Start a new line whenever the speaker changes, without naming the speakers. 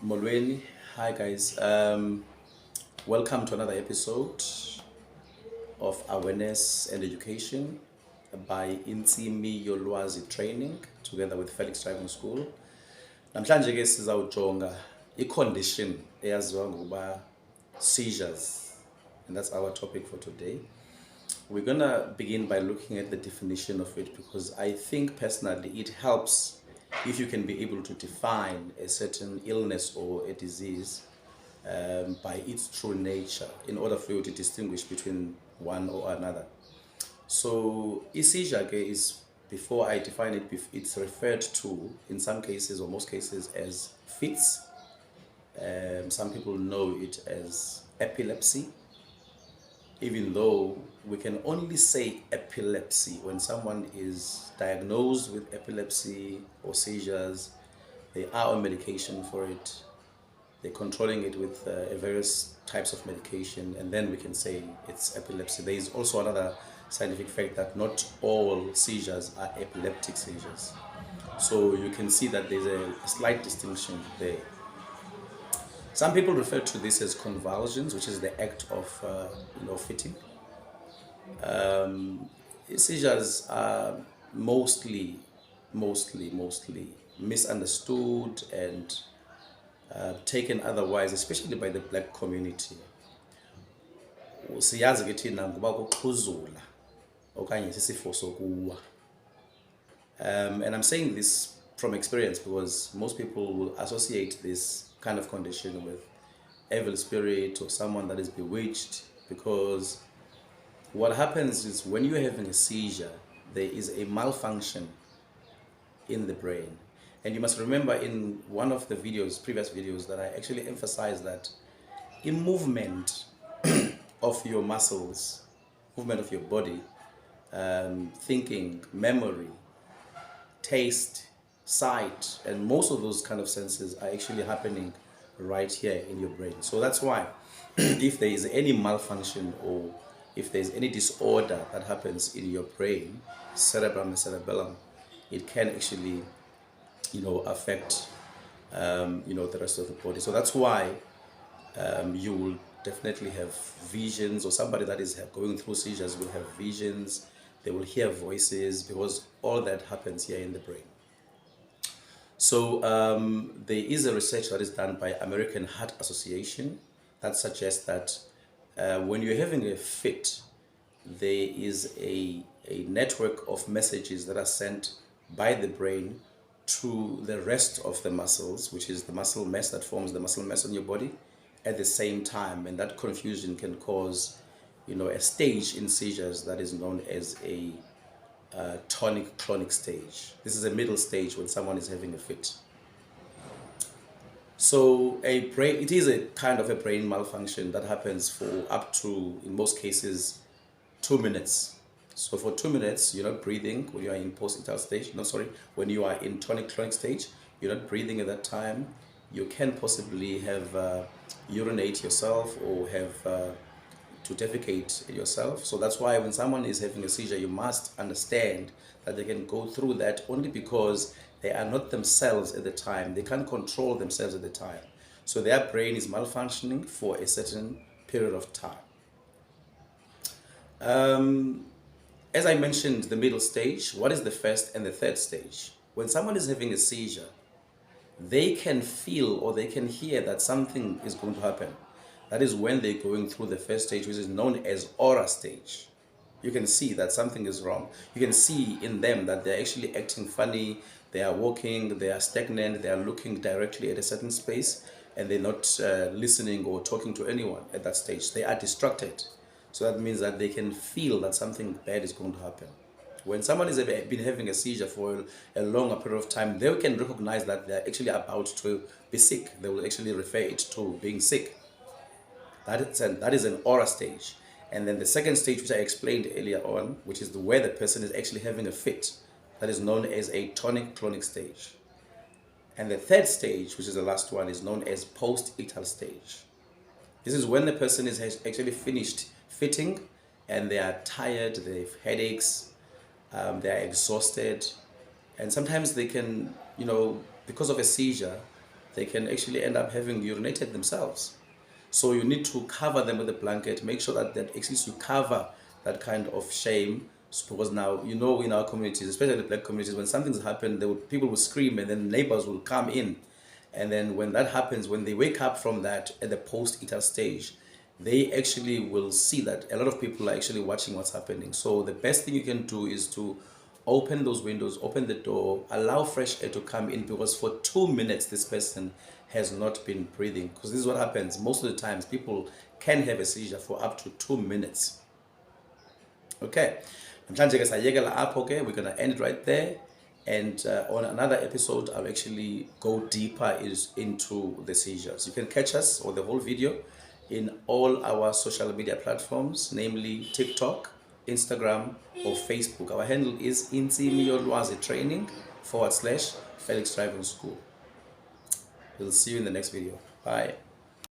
Molweni. Hi guys. Welcome to another episode of Awareness and Education by Intsimi Yolwazi Training together with Felix Driving School. Namhlanje ke sizawujonga i-condition eyaziwa ngokuba seizures, and that's our topic for today. We're gonna begin by looking at the definition of it because I think personally it helps if you can be able to define a certain illness or a disease by its true nature in order for you to distinguish between one or another. So seizure is, before I define it, it's referred to in some cases or most cases as fits. Some people know it as epilepsy, even though we can only say epilepsy when someone is diagnosed with epilepsy or seizures. They are on medication for it. They're controlling it with various types of medication, and then we can say it's epilepsy. There is also another scientific fact that not all seizures are epileptic seizures. So you can see that there's a slight distinction there. Some people refer to this as convulsions, which is the act of fitting. Seizures are mostly misunderstood and taken otherwise, especially by the black community. Siyazi ke thina ngoba kuxhuzula okanye sisifo sokuwa. And I'm saying this from experience because most people will associate this kind of condition with evil spirit or someone that is bewitched, because what happens is when you're having a seizure, there is a malfunction in the brain. And you must remember in one of the previous videos, that I actually emphasized that in movement of your muscles, movement of your body, thinking, memory, taste, sight, and most of those kind of senses are actually happening right here in your brain. So that's why if there is any malfunction or if there's any disorder that happens in your brain, cerebrum and cerebellum, it can actually affect the rest of the body. So that's why you will definitely have visions, or somebody that is going through seizures will have visions. They will hear voices, because all that happens here in the brain. So there is a research that is done by American Heart Association that suggests that when you're having a fit, there is a network of messages that are sent by the brain to the rest of the muscles, which is the muscle mass that forms the muscle mass in your body at the same time. And that confusion can cause a stage in seizures that is known as a tonic-clonic stage. This is a middle stage when someone is having a fit. So it is a kind of a brain malfunction that happens for up to, in most cases, 2 minutes. So for 2 minutes, you're not breathing when you are in postnatal stage. No, sorry, when you are in tonic-clonic stage, you're not breathing at that time. You can possibly have urinate yourself or have to defecate yourself. So that's why when someone is having a seizure, you must understand that they can go through that only because they are not themselves at the time. They can't control themselves at the time. So their brain is malfunctioning for a certain period of time. As I mentioned, the middle stage, what is the first and the third stage? When someone is having a seizure, they can feel or they can hear that something is going to happen. That is when they're going through the first stage, which is known as aura stage. You can see that something is wrong. You can see in them that they're actually acting funny, they are walking, they are stagnant, they are looking directly at a certain space, and they're not listening or talking to anyone at that stage. They are distracted. So that means that they can feel that something bad is going to happen. When someone has been having a seizure for a longer period of time, they can recognize that they're actually about to be sick. They will actually refer it to being sick. That is an aura stage. And then the second stage, which I explained earlier on, which is where the person is actually having a fit, that is known as a tonic-clonic stage. And the third stage, which is the last one, is known as post-etal stage. This is when the person has actually finished fitting and they are tired, they have headaches, they are exhausted, and sometimes they can, because of a seizure, they can actually end up having urinated themselves. So you need to cover them with a blanket. Make sure that at least you cover that kind of shame. Because now, you know, in our communities, especially the black communities, when something's happened, people will scream and then neighbors will come in. And then when that happens, when they wake up from that at the post-eater stage, they actually will see that a lot of people are actually watching what's happening. So the best thing you can do is to open those windows, open the door, allow fresh air to come in, because for 2 minutes this person has not been breathing. Because this is what happens most of the times. People can have a seizure for up to 2 minutes. Okay, namhlanje ke sayekela apho ke, we're gonna end it right there, and on another episode I'll actually go deeper into the seizures. You can catch us or the whole video in all our social media platforms, namely TikTok, Instagram, or Facebook. Our handle is Intsimi Yolwazi Training /Felix Driving School. We'll see you in the next video. Bye.